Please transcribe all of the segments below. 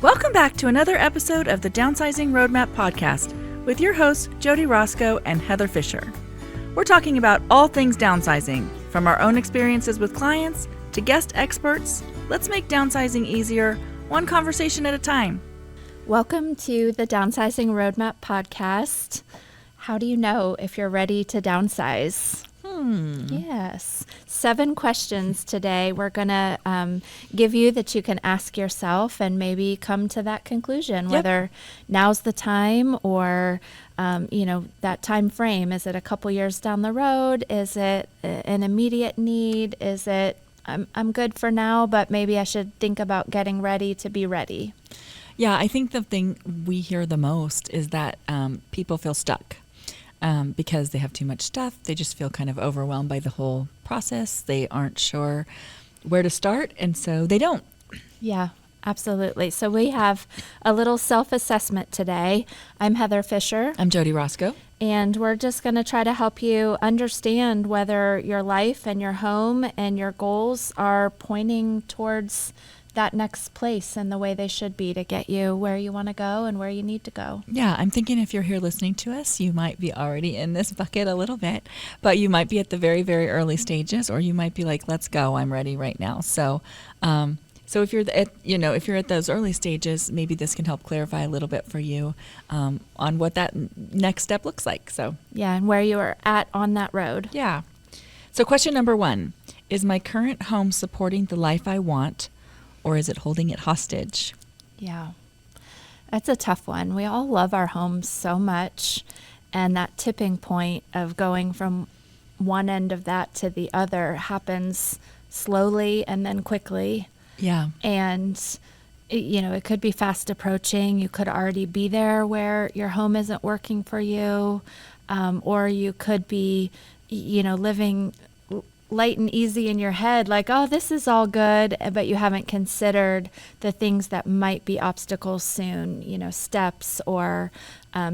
Welcome back to another episode of the Downsizing Roadmap podcast with your hosts, Jody Roscoe and Heather Fisher. We're talking about all things downsizing, from our own experiences with clients to guest experts. Let's make downsizing easier, one conversation at a time. Welcome to the Downsizing Roadmap podcast. How do you know if you're ready to downsize? Yes. 7 questions today we're going to give you that you can ask yourself and maybe come to that conclusion, whether now's the time or, that time frame. Is it a couple years down the road? Is it an immediate need? Is it, I'm good for now, but maybe I should think about getting ready to be ready? Yeah, I think the thing we hear the most is that people feel stuck. Because they have too much stuff. They just feel kind of overwhelmed by the whole process. They aren't sure where to start, and so they don't. Yeah, absolutely. So we have a little self-assessment today. I'm Heather Fisher. I'm Jody Roscoe. And we're just going to try to help you understand whether your life and your home and your goals are pointing towards that next place and the way they should be to get you where you want to go and where you need to go. Yeah, I'm thinking if you're here listening to us, you might be already in this bucket a little bit, but you might be at the very, very early stages, or you might be like, let's go, I'm ready right now. So if you're if you're at those early stages, maybe this can help clarify a little bit for you on what that next step looks like. So yeah, and where you are at on that road. Yeah. So question number 1, is my current home supporting the life I want, or is it holding it hostage? Yeah, that's a tough one. We all love our homes so much, and that tipping point of going from one end of that to the other happens slowly and then quickly. Yeah. And, it could be fast approaching. You could already be there where your home isn't working for you, or you could be, living light and easy in your head, like, oh, this is all good, but you haven't considered the things that might be obstacles soon, steps or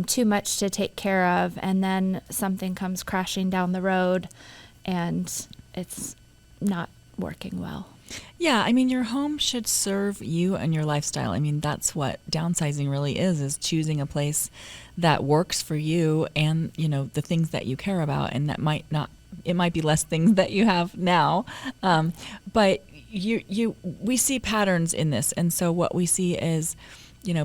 too much to take care of, and then something comes crashing down the road and it's not working well. Yeah, I mean, your home should serve you and your lifestyle. I mean, that's what downsizing really is choosing a place that works for you and, the things that you care about, and that it might be less things that you have now, but we see patterns in this. And so what we see is,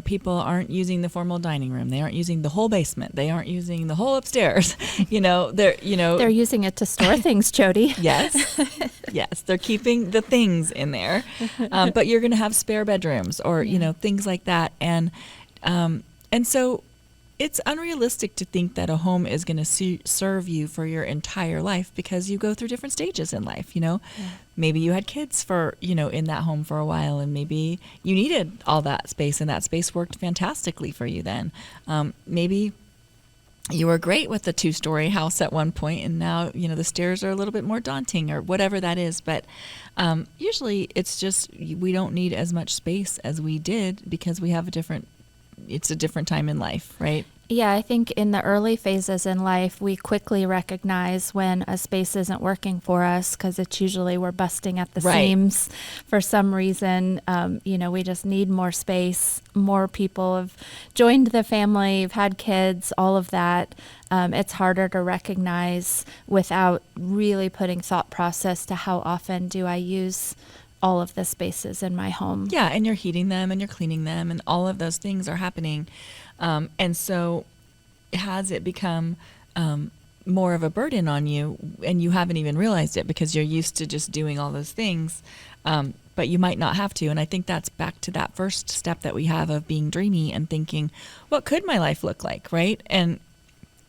people aren't using the formal dining room. They aren't using the whole basement. They aren't using the whole upstairs. They're using it to store things, Jody. Yes. Yes. They're keeping the things in there. But you're going to have spare bedrooms or, things like that. And so it's unrealistic to think that a home is going to serve you for your entire life, because you go through different stages in life, Yeah. Maybe you had kids in that home for a while, and maybe you needed all that space, and that space worked fantastically for you then. Maybe you were great with the 2-story house at one point, and now, the stairs are a little bit more daunting, or whatever that is. But usually it's just we don't need as much space as we did because we have it's a different time in life, right? Yeah, I think in the early phases in life, we quickly recognize when a space isn't working for us, because it's usually we're busting at the seams for some reason. We just need more space. More people have joined the family, have had kids, all of that. It's harder to recognize without really putting thought process to how often do I use all of the spaces in my home. Yeah, and you're heating them and you're cleaning them, and all of those things are happening. And so has it become more of a burden on you, and you haven't even realized it because you're used to just doing all those things, but you might not have to. And I think that's back to that first step that we have of being dreamy and thinking, what could my life look like, right? And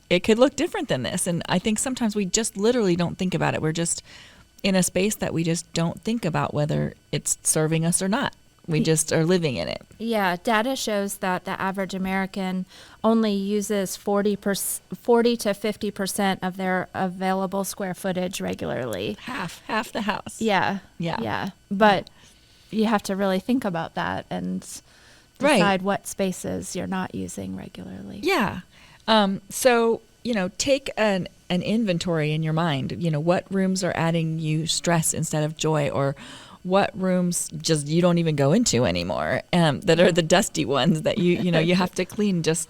it could look different than this. And I think sometimes we just literally don't think about it. We're just in a space that we just don't think about whether it's serving us or not. We just are living in it. Yeah, data shows that the average American only uses 40 to 50% of their available square footage regularly. Half the house. Yeah. But you have to really think about that and decide what spaces you're not using regularly. Yeah. So, take an inventory in your mind. What rooms are adding you stress instead of joy, or what rooms just you don't even go into anymore, that are the dusty ones that you have to clean just,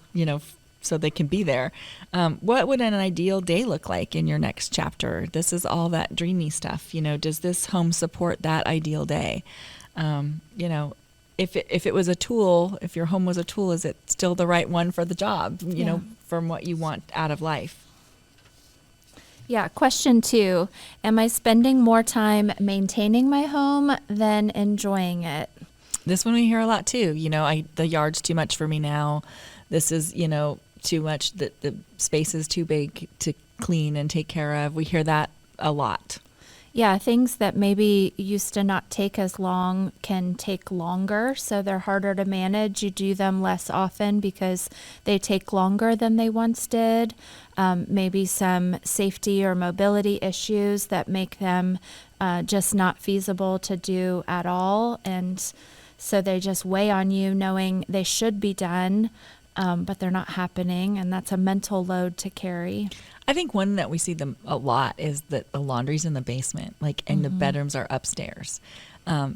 so they can be there. What would an ideal day look like in your next chapter? This is all that dreamy stuff. Does this home support that ideal day? If it was a tool, if your home was a tool, is it still the right one for the job, from what you want out of life? Yeah. Question 2, am I spending more time maintaining my home than enjoying it? This one we hear a lot too. The yard's too much for me now. This is, too much. The space is too big to clean and take care of. We hear that a lot. Yeah, things that maybe used to not take as long can take longer, so they're harder to manage. You do them less often because they take longer than they once did. Maybe some safety or mobility issues that make them just not feasible to do at all. And so they just weigh on you knowing they should be done, but they're not happening, and that's a mental load to carry. I think one that we see them a lot is that the laundry's in the basement, and the bedrooms are upstairs.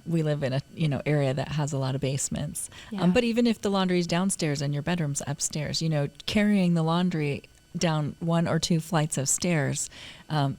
We live in a area that has a lot of basements. Yeah. But even if the laundry's downstairs and your bedroom's upstairs, carrying the laundry down 1 or 2 flights of stairs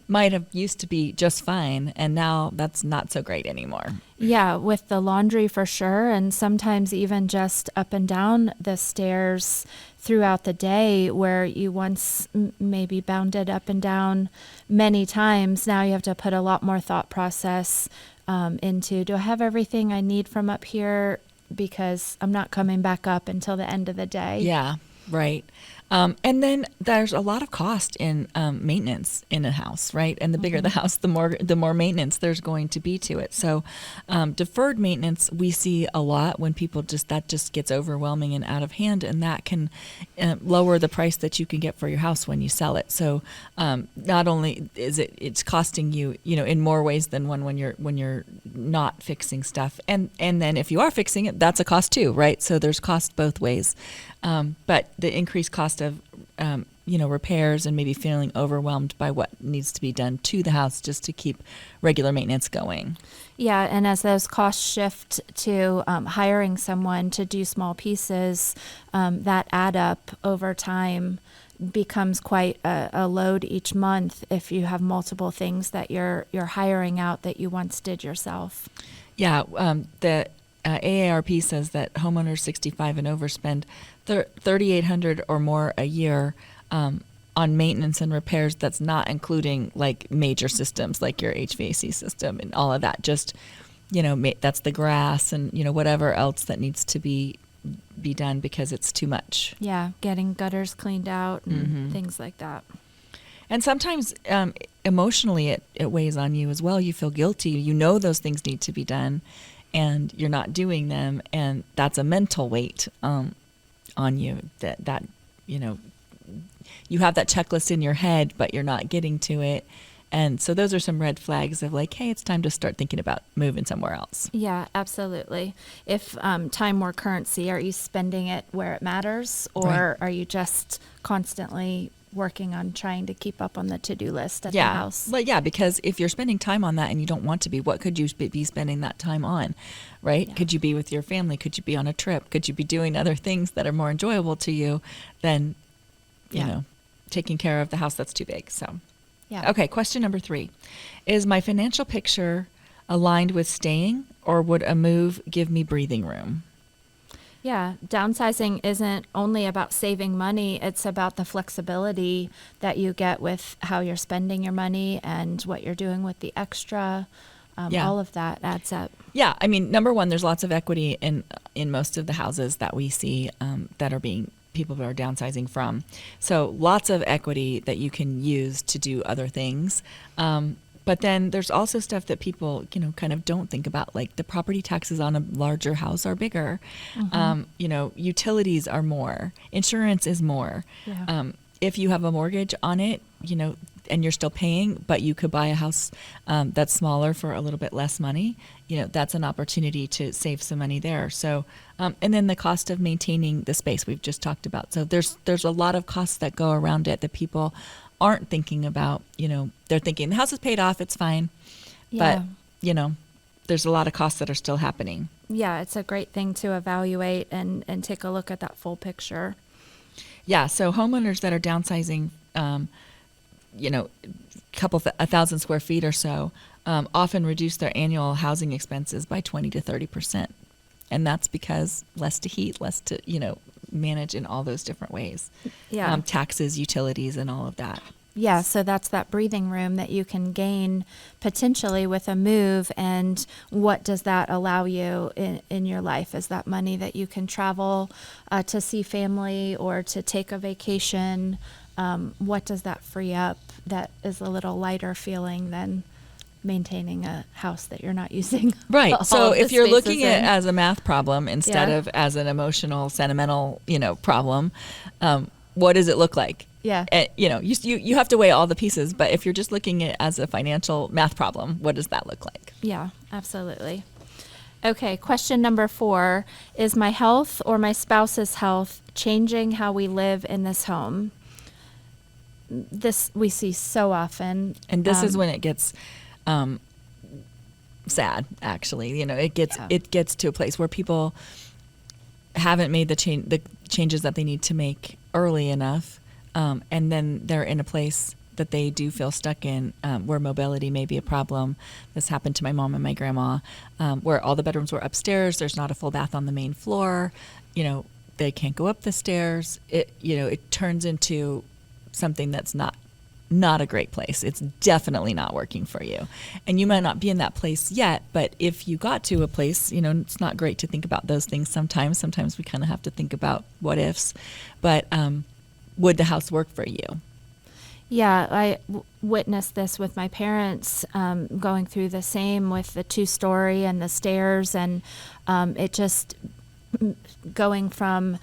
might have used to be just fine, and now that's not so great anymore. Yeah, with the laundry for sure, and sometimes even just up and down the stairs throughout the day, where you once maybe bounded up and down many times. Now you have to put a lot more thought process into, do I have everything I need from up here? Because I'm not coming back up until the end of the day. Yeah, right. And then there's a lot of cost in maintenance in a house, right? And the bigger the house, the more maintenance there's going to be to it. So deferred maintenance we see a lot when people that just gets overwhelming and out of hand, and that can lower the price that you can get for your house when you sell it. So not only is it's costing you, in more ways than when you're not fixing stuff, and then if you are fixing it, that's a cost too, right? So there's cost both ways. But the increased cost of, repairs and maybe feeling overwhelmed by what needs to be done to the house just to keep regular maintenance going. Yeah, and as those costs shift to hiring someone to do small pieces, that add up over time becomes quite a load each month if you have multiple things that you're hiring out that you once did yourself. Yeah, the AARP says that homeowners 65 and over spend $3,800 or more a year on maintenance and repairs. That's not including like major systems like your HVAC system and all of that. Just, that's the grass and, whatever else that needs to be done because it's too much. Yeah, getting gutters cleaned out and things like that. And sometimes emotionally it weighs on you as well. You feel guilty. Those things need to be done and you're not doing them. And that's a mental weight on you that you have that checklist in your head, but you're not getting to it. And so those are some red flags of like, hey, it's time to start thinking about moving somewhere else. Yeah, absolutely. If time were currency, are you spending it where it matters, or are you just constantly working on trying to keep up on the to-do list at the house? Well, yeah, because if you're spending time on that and you don't want to be, what could you be spending that time on, right? Yeah. Could you be with your family? Could you be on a trip? Could you be doing other things that are more enjoyable to you than, taking care of the house that's too big? So, okay, question number 3. Is my financial picture aligned with staying, or would a move give me breathing room? Yeah, downsizing isn't only about saving money. It's about the flexibility that you get with how you're spending your money and what you're doing with the extra. All of that adds up. Yeah, I mean, number one, there's lots of equity in most of the houses that we see that are people are downsizing from. So lots of equity that you can use to do other things. But then there's also stuff that people, kind of don't think about, like the property taxes on a larger house are bigger. Utilities are more. Insurance is more. Yeah. If you have a mortgage on it, and you're still paying, but you could buy a house that's smaller for a little bit less money, that's an opportunity to save some money there. So, and then the cost of maintaining the space we've just talked about. So there's a lot of costs that go around it that people aren't thinking about. They're thinking the house is paid off, it's fine. Yeah. But, there's a lot of costs that are still happening. Yeah, it's a great thing to evaluate and take a look at that full picture. Yeah, so homeowners that are downsizing, a 1,000 square feet or so, often reduce their annual housing expenses by 20 to 30%. And that's because less to heat, less to, manage in all those different ways. Yeah. Taxes, utilities, and all of that. Yeah, so that's that breathing room that you can gain potentially with a move. And what does that allow you in your life? Is that money that you can travel to see family or to take a vacation? What does that free up that is a little lighter feeling than maintaining a house that you're not using? Right. So if you're looking at it in. as a math problem instead of as an emotional, sentimental, problem, what does it look like? Yeah. You have to weigh all the pieces, but if you're just looking at it as a financial math problem, what does that look like? Yeah, absolutely. Okay, question number 4. Is my health or my spouse's health changing how we live in this home? This we see so often. And this is when it gets sad, actually. It gets to a place where people haven't made the changes that they need to make early enough, and then they're in a place that they do feel stuck in, where mobility may be a problem. This happened to my mom and my grandma, where all the bedrooms were upstairs. There's not a full bath on the main floor. They can't go up the stairs. It turns into something that's not a great place. It's definitely not working for you. And you might not be in that place yet, but if you got to a place, it's not great to think about those things sometimes. Sometimes we kind of have to think about what ifs. But would the house work for you? Yeah, I witnessed this with my parents, going through the same with the 2-story and the stairs, and it just going from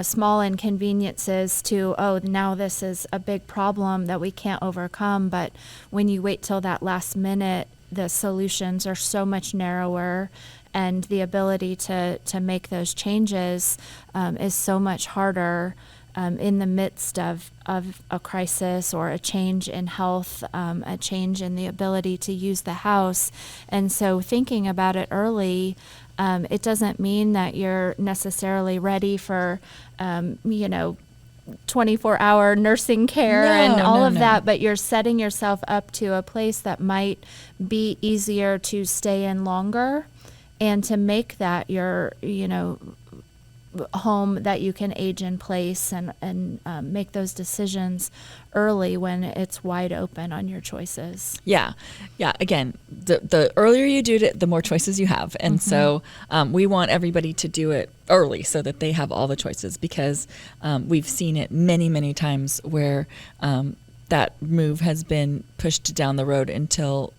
small inconveniences to, now this is a big problem that we can't overcome. But when you wait till that last minute, the solutions are so much narrower, and the ability to make those changes is so much harder in the midst of a crisis or a change in health, a change in the ability to use the house. And so thinking about it early, it doesn't mean that you're necessarily ready for, 24-hour nursing care and all of that, but you're setting yourself up to a place that might be easier to stay in longer, and to make that your, home that you can age in place, and make those decisions early when it's wide open on your choices. Yeah. Again, the earlier you do it, the more choices you have. And so we want everybody to do it early so that they have all the choices, because we've seen it many, many times where that move has been pushed down the road until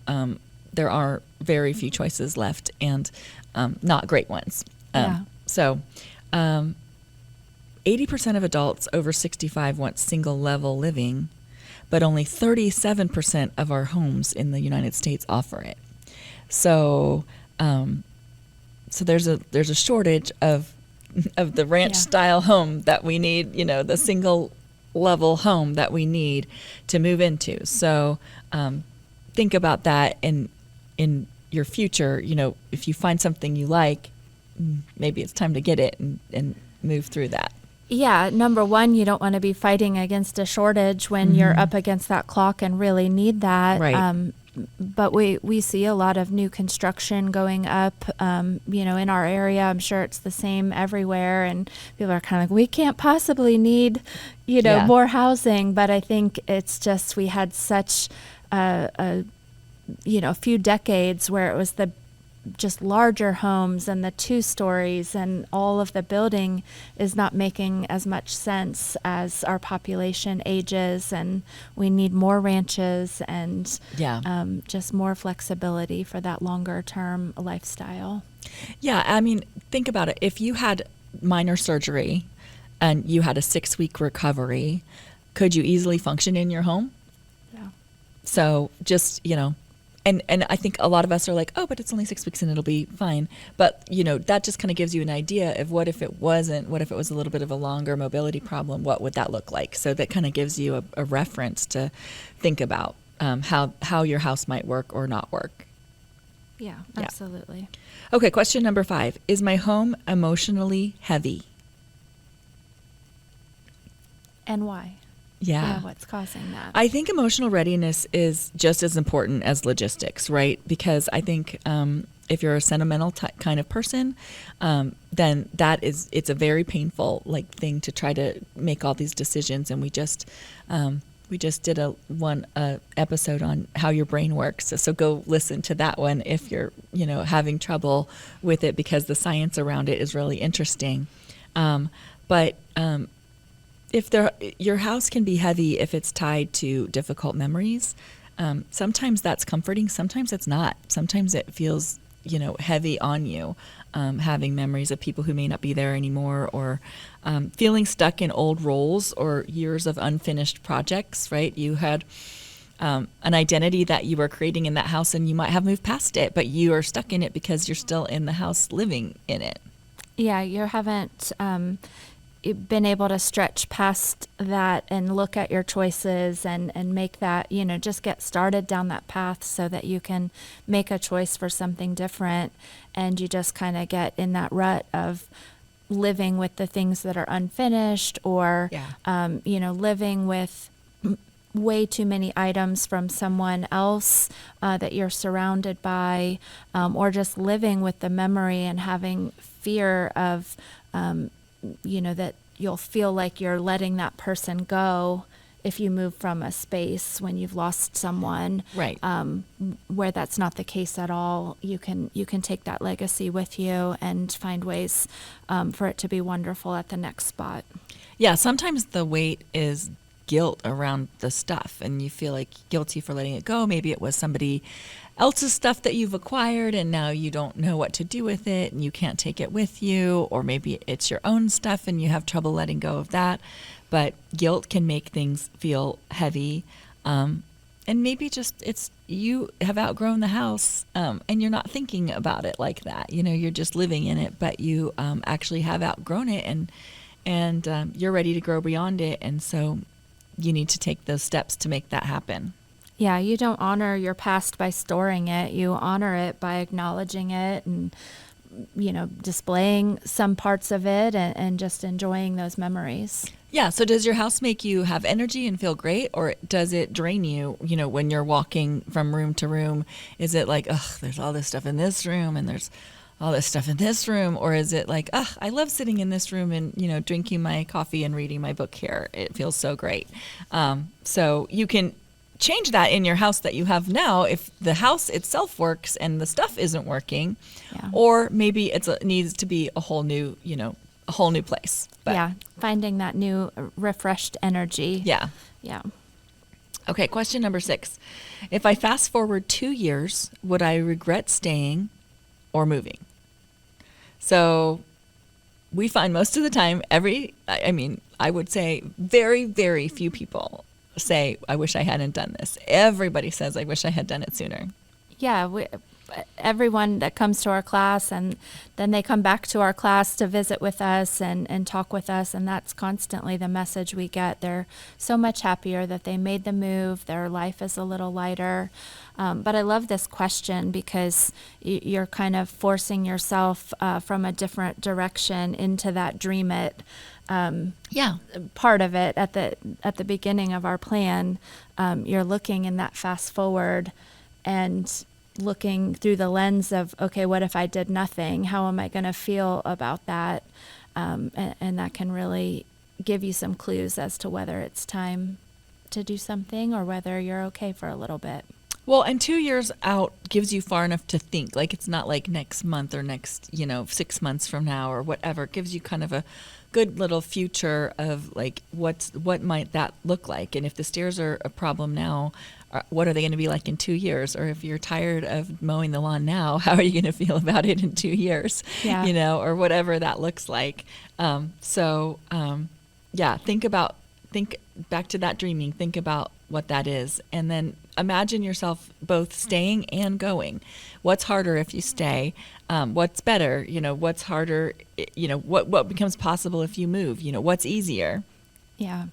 there are very few choices left, and not great ones. So 80% of adults over 65 want single level living, but only 37% of our homes in the United States offer it. So, there's a shortage of the ranch style home that we need, the single level home that we need to move into. So, think about that in your future. If you find something you like, maybe it's time to get it and move through that. Yeah, number one, you don't want to be fighting against a shortage when you're up against that clock and really need that. Right. But we see a lot of new construction going up, in our area. I'm sure it's the same everywhere. And people are kind of like, we can't possibly need, more housing. But I think it's just we had such a few decades where it was the just larger homes and the 2 stories, and all of the building is not making as much sense as our population ages, and we need more ranches and just more flexibility for that longer term lifestyle. Yeah, I mean, think about it. If you had minor surgery and you had a 6-week recovery, could you easily function in your home? Yeah. So just, And I think a lot of us are like, oh, but it's only 6 weeks and it'll be fine. But, that just kind of gives you an idea of what if it wasn't, what if it was a little bit of a longer mobility problem, what would that look like? So that kind of gives you a reference to think about how your house might work or not work. Yeah, Yeah. absolutely. Okay, question number 5. Is my home emotionally heavy? And why? Yeah. What's causing that? I think emotional readiness is just as important as logistics, right? Because I think if you're a sentimental kind of person, then it's a very painful thing to try to make all these decisions. And we just did a episode on how your brain works. So go listen to that one if you're having trouble with it, because the science around it is really interesting. But if your house can be heavy if it's tied to difficult memories. Sometimes that's comforting. Sometimes it's not. Sometimes it feels, heavy on you, having memories of people who may not be there anymore, or feeling stuck in old roles or years of unfinished projects, right? You had an identity that you were creating in that house, and you might have moved past it, but you are stuck in it because you're still in the house living in it. Yeah, you haven't been able to stretch past that and look at your choices and make that, just get started down that path so that you can make a choice for something different. And you just kind of get in that rut of living with the things that are unfinished, or, living with way too many items from someone else that you're surrounded by, or just living with the memory and having fear of, that you'll feel like you're letting that person go if you move from a space when you've lost someone. Right. Where that's not the case at all. You can take that legacy with you and find ways for it to be wonderful at the next spot. Yeah, sometimes the weight is guilt around the stuff, and you feel like guilty for letting it go. Maybe it was somebody else's stuff that you've acquired, and now you don't know what to do with it, and you can't take it with you. Or maybe it's your own stuff and you have trouble letting go of that. But guilt can make things feel heavy. And maybe just you have outgrown the house, and you're not thinking about it like that. You're just living in it, but you actually have outgrown it, and you're ready to grow beyond it. And so you need to take those steps to make that happen. Yeah, you don't honor your past by storing it. You honor it by acknowledging it and, displaying some parts of it and just enjoying those memories. Yeah. So does your house make you have energy and feel great, or does it drain you, when you're walking from room to room? Is it like, there's all this stuff in this room and there's all this stuff in this room? Or is it like, I love sitting in this room and, drinking my coffee and reading my book here. It feels so great. So you can change that in your house that you have now if the house itself works and the stuff isn't working. Yeah. Or maybe it needs to be a whole new place. But, yeah, finding that new refreshed energy. Yeah. Yeah. Okay, question number 6. If I fast forward 2 years, would I regret staying or moving? So we find most of the time, I would say very, very few people say, I wish I hadn't done this. Everybody says, I wish I had done it sooner. Yeah, everyone that comes to our class, and then they come back to our class to visit with us and talk with us, and that's constantly the message we get. They're so much happier that they made the move. Their life is a little lighter. But I love this question because you're kind of forcing yourself from a different direction into that dream it part of it at the beginning of our plan. You're looking in that fast forward and looking through the lens of, okay, what if I did nothing? How am I going to feel about that? And that can really give you some clues as to whether it's time to do something or whether you're okay for a little bit. Well, and 2 years out gives you far enough to think. Like, it's not like next month or next, 6 months from now or whatever. It gives you kind of a good little future of like what might that look like. And if the stairs are a problem now, what are they going to be like in 2 years? Or if you're tired of mowing the lawn now, how are you going to feel about it in 2 years? Yeah. Or whatever that looks like. Think back to that dreaming. Think about what that is. And then imagine yourself both staying and going. What's harder if you stay? What's better? What's harder? What becomes possible if you move? What's easier? Yeah.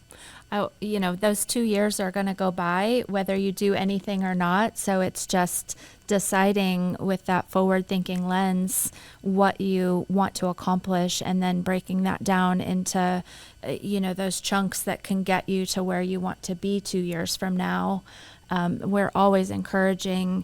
Those 2 years are going to go by whether you do anything or not. So it's just deciding with that forward thinking lens what you want to accomplish and then breaking that down into, those chunks that can get you to where you want to be 2 years from now. We're always encouraging,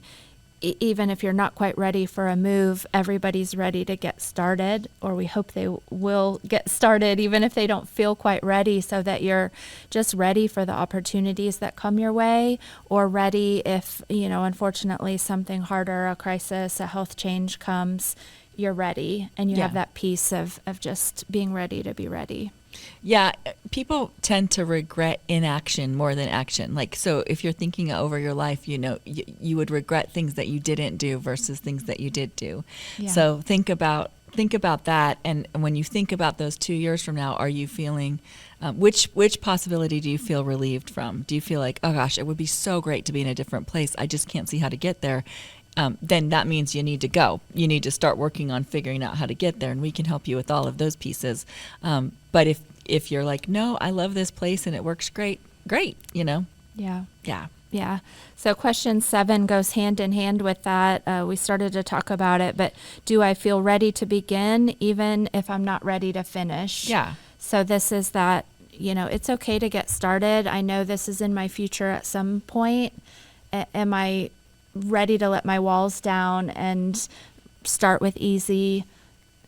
even if you're not quite ready for a move, everybody's ready to get started, or we hope they will get started, even if they don't feel quite ready, so that you're just ready for the opportunities that come your way, or ready if, unfortunately something harder, a crisis, a health change comes, you're ready and you have that piece of just being ready to be ready. Yeah, people tend to regret inaction more than action. Like, so if you're thinking over your life, you would regret things that you didn't do versus things that you did do. Yeah. So think about that, and when you think about those 2 years from now, are you feeling which possibility do you feel relieved from? Do you feel like, oh gosh, it would be so great to be in a different place, I just can't see how to get there? Then that means you need to go. You need to start working on figuring out how to get there, and we can help you with all of those pieces. But if you're like, no, I love this place and it works great, Yeah. Yeah. Yeah. So question 7 goes hand in hand with that. We started to talk about it, but do I feel ready to begin even if I'm not ready to finish? Yeah. So this is that, it's okay to get started. I know this is in my future at some point. Am I ready to let my walls down and start with easy,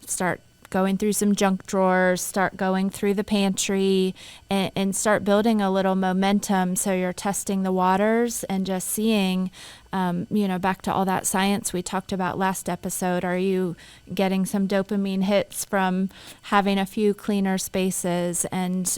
start going through some junk drawers, start going through the pantry, and start building a little momentum, so you're testing the waters and just seeing, back to all that science we talked about last episode. Are you getting some dopamine hits from having a few cleaner spaces and,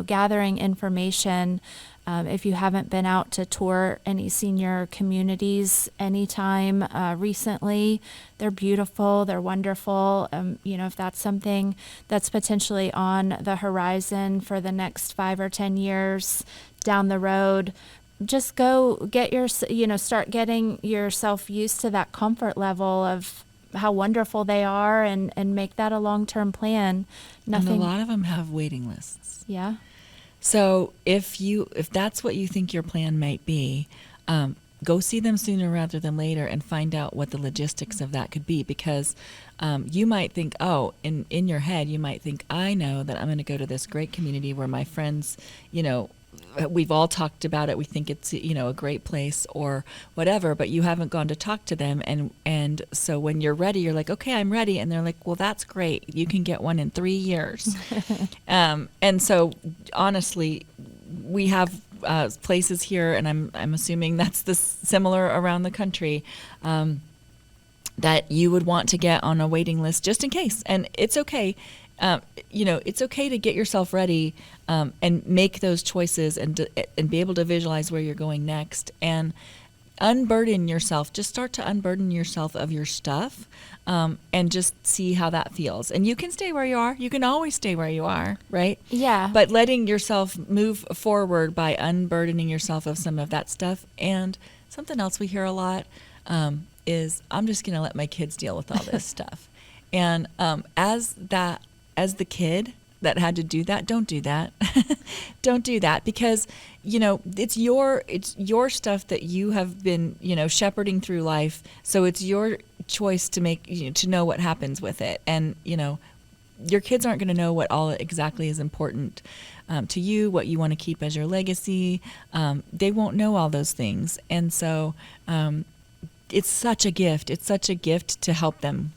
gathering information? If you haven't been out to tour any senior communities anytime recently, they're beautiful, they're wonderful. If that's something that's potentially on the horizon for the next 5 or 10 years down the road, just go get start getting yourself used to that comfort level of how wonderful they are, and make that a long-term plan. And a lot of them have waiting lists. Yeah. So if that's what you think your plan might be, go see them sooner rather than later and find out what the logistics of that could be, because you might think, in your head, you might think, I know that I'm going to go to this great community where my friends, we've all talked about it. We think it's, a great place or whatever, but you haven't gone to talk to them. And so when you're ready, you're like, okay, I'm ready. And they're like, well, that's great. You can get one in 3 years. And so honestly, we have places here, and I'm assuming that's similar around the country, that you would want to get on a waiting list just in case. And it's okay. It's okay to get yourself ready and make those choices and be able to visualize where you're going next, and unburden yourself. Just start to unburden yourself of your stuff, and just see how that feels. And you can stay where you are. You can always stay where you are, right? Yeah. But letting yourself move forward by unburdening yourself of some of that stuff. And something else we hear a lot is, I'm just going to let my kids deal with all this stuff. And as the kid that had to do that, don't do that. Don't do that, because it's your stuff that you have been shepherding through life. So it's your choice to make to know what happens with it. And your kids aren't going to know what all exactly is important to you, what you want to keep as your legacy. They won't know all those things, and so it's such a gift. It's such a gift to help them.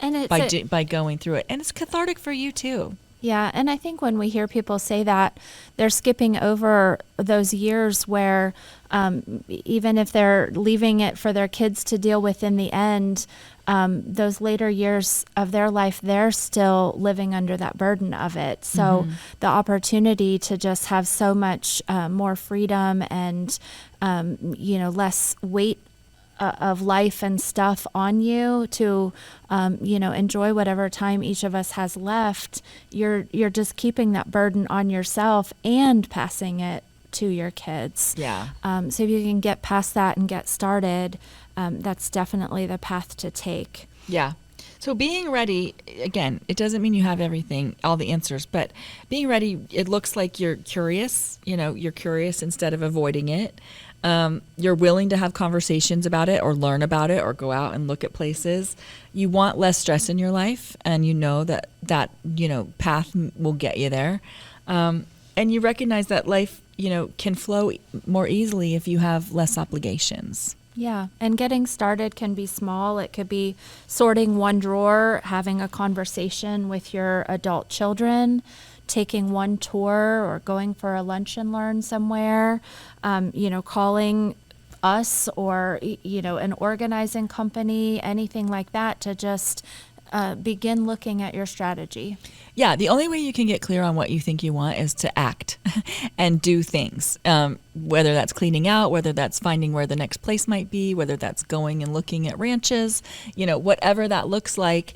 And it's by going through it. And it's cathartic for you too. Yeah, and I think when we hear people say that, they're skipping over those years where even if they're leaving it for their kids to deal with in the end, those later years of their life, they're still living under that burden of it. So the opportunity to just have so much more freedom and, less weight of life and stuff on you to, enjoy whatever time each of us has left, you're just keeping that burden on yourself and passing it to your kids. Yeah. So if you can get past that and get started, that's definitely the path to take. Yeah. So being ready, again, it doesn't mean you have everything, all the answers, but being ready, it looks like you're curious, you're curious instead of avoiding it. You're willing to have conversations about it or learn about it or go out and look at places. You want less stress in your life, and you know that path will get you there. And you recognize that life, can flow more easily if you have less obligations. Yeah, and getting started can be small. It could be sorting one drawer, having a conversation with your adult children, taking one tour, or going for a lunch and learn somewhere, calling us or, an organizing company, anything like that, to just begin looking at your strategy. Yeah, the only way you can get clear on what you think you want is to act and do things, whether that's cleaning out, whether that's finding where the next place might be, whether that's going and looking at ranches, whatever that looks like.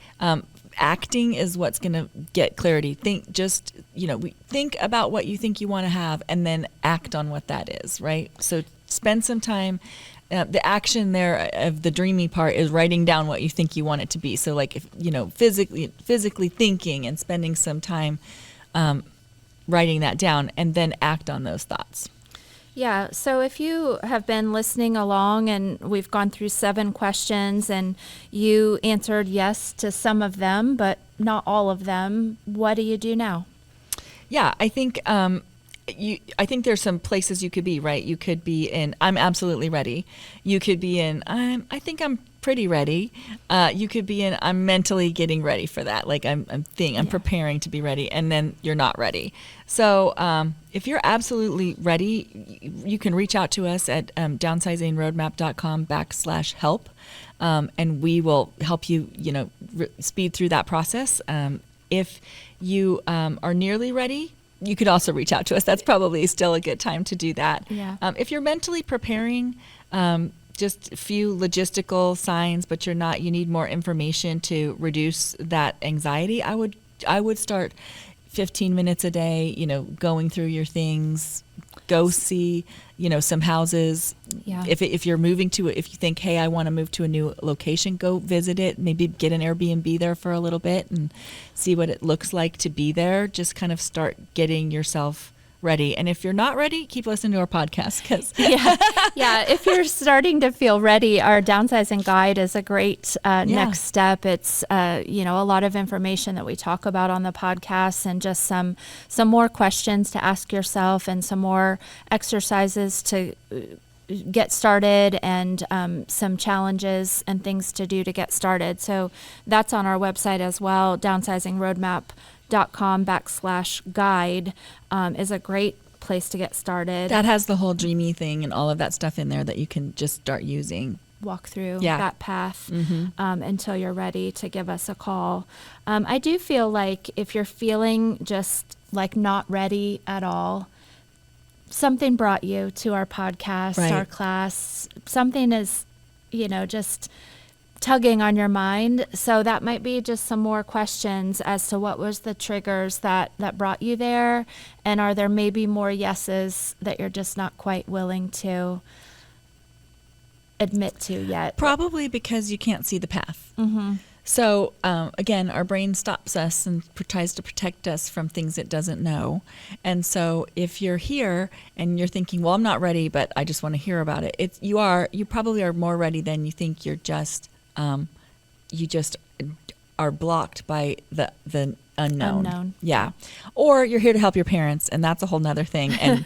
Acting is what's going to get clarity. Think about what you think you want to have and then act on what that is, right? So spend some time. The action there of the dreamy part is writing down what you think you want it to be. So like, if, physically thinking and spending some time writing that down, and then act on those thoughts. Yeah, so if you have been listening along and we've gone through 7 questions and you answered yes to some of them, but not all of them, what do you do now? Yeah, I think I think there's some places you could be, right? You could be in, I'm absolutely ready. You could be in, I think I'm pretty ready. You could be in, I'm mentally getting ready for that. Like I'm preparing to be ready, and then you're not ready. So if you're absolutely ready, you can reach out to us at downsizingroadmap.com/help, and we will help you, speed through that process. If you are nearly ready, you could also reach out to us. That's probably still a good time to do that. Yeah. If you're mentally preparing, just a few logistical signs, but you're not, you need more information to reduce that anxiety, I would start 15 minutes a day, going through your things, go see, some houses. Yeah. If you're moving if you think, hey, I want to move to a new location, go visit it, maybe get an Airbnb there for a little bit and see what it looks like to be there. Just kind of start getting yourself ready. And if you're not ready, keep listening to our podcast. Yeah. If you're starting to feel ready, our downsizing guide is a great next step. It's a lot of information that we talk about on the podcast, and just some more questions to ask yourself, and some more exercises to get started, and some challenges and things to do to get started. So that's on our website as well. downsizingroadmap.com/guide is a great place to get started. That has the whole dreamy thing and all of that stuff in there that you can just start using. Walk through that path until you're ready to give us a call. I do feel like if you're feeling just like not ready at all, something brought you to our podcast, right, our class. Something is, just tugging on your mind. So that might be just some more questions as to what was the triggers that brought you there, and are there maybe more yeses that you're just not quite willing to admit to yet? Probably because you can't see the path. Mm-hmm. So again, our brain stops us and tries to protect us from things it doesn't know. And so if you're here and you're thinking, well, I'm not ready, but I just want to hear about it. You probably are more ready than you think. You just are blocked by the unknown. Yeah. Or you're here to help your parents, and that's a whole nother thing. And,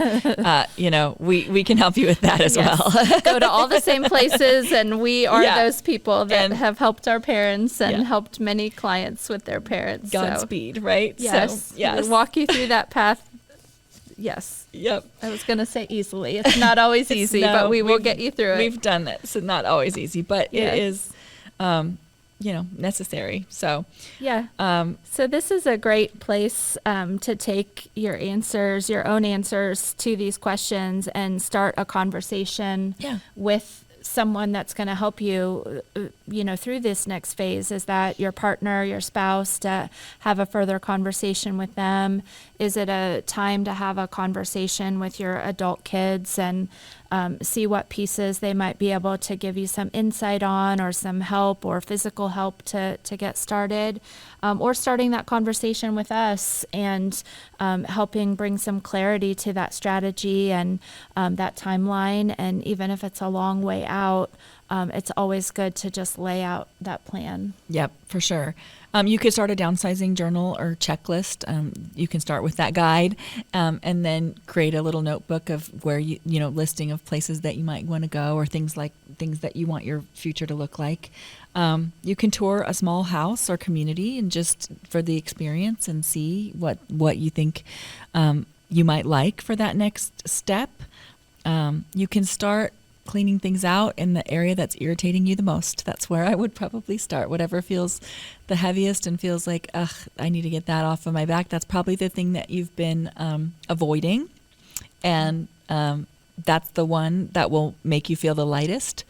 we can help you with that as well. Go to all the same places, and we are those people that have helped our parents and helped many clients with their parents. Godspeed, right? Yes. So, yes. We'll walk you through that path. Yes. Yep. I was going to say easily. It's not always easy, but we will get you through it. We've done that. So not always easy, but it is necessary. So so this is a great place to take your own answers to these questions, and start a conversation with someone that's going to help you, through this next phase. Is that your partner, your spouse, to have a further conversation with them? Is it a time to have a conversation with your adult kids and see what pieces they might be able to give you some insight on, or some help or physical help to get started, or starting that conversation with us and helping bring some clarity to that strategy and that timeline. And even if it's a long way out, it's always good to just lay out that plan. Yep, for sure. You could start a downsizing journal or checklist. You can start with that guide, and then create a little notebook of where listing of places that you might want to go, or things that you want your future to look like. You can tour a small house or community, and just for the experience, and see what you think you might like for that next step. You can start cleaning things out in the area that's irritating you the most. That's where I would probably start. Whatever feels the heaviest and feels like, I need to get that off of my back. That's probably the thing that you've been avoiding. And that's the one that will make you feel the lightest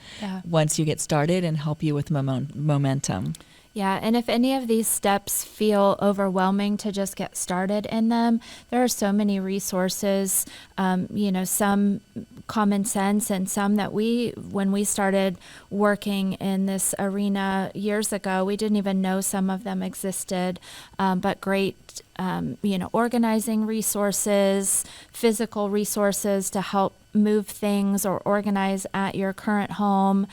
once you get started, and help you with momentum. Yeah, and if any of these steps feel overwhelming to just get started in them, there are so many resources, some common sense, and some that when we started working in this arena years ago, we didn't even know some of them existed, but great, organizing resources, physical resources to help move things or organize at your current home,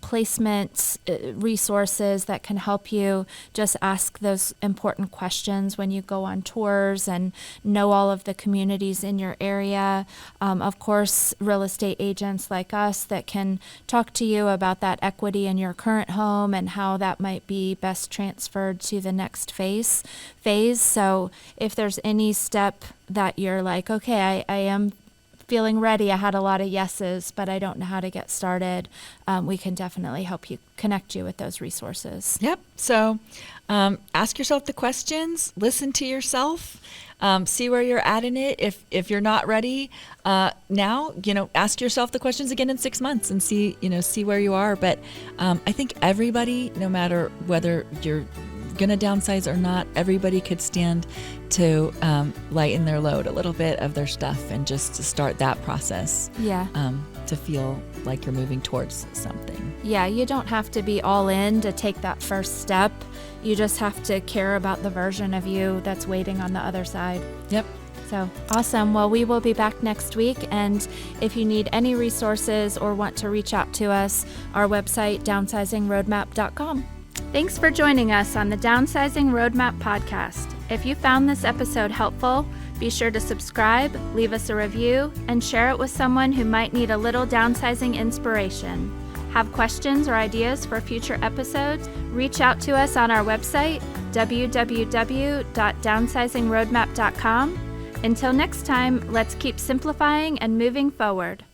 placement resources that can help you just ask those important questions when you go on tours, and know all of the communities in your area. Of course, real estate agents like us that can talk to you about that equity in your current home and how that might be best transferred to the next phase. So if there's any step that you're like, okay, I am feeling ready, I had a lot of yeses, but I don't know how to get started, we can definitely help you, connect you with those resources. Yep. So ask yourself the questions, listen to yourself, see where you're at in it. If you're not ready now, ask yourself the questions again in 6 months and see where you are. But I think everybody, no matter whether you're going to downsize or not, everybody could stand to lighten their load a little bit of their stuff, and just to start that process. Yeah. To feel like you're moving towards something. Yeah, you don't have to be all in to take that first step. You just have to care about the version of you that's waiting on the other side. Yep. So awesome. Well, we will be back next week. And if you need any resources or want to reach out to us, our website, downsizingroadmap.com. Thanks for joining us on the Downsizing Roadmap podcast. If you found this episode helpful, be sure to subscribe, leave us a review, and share it with someone who might need a little downsizing inspiration. Have questions or ideas for future episodes? Reach out to us on our website, www.downsizingroadmap.com. Until next time, let's keep simplifying and moving forward.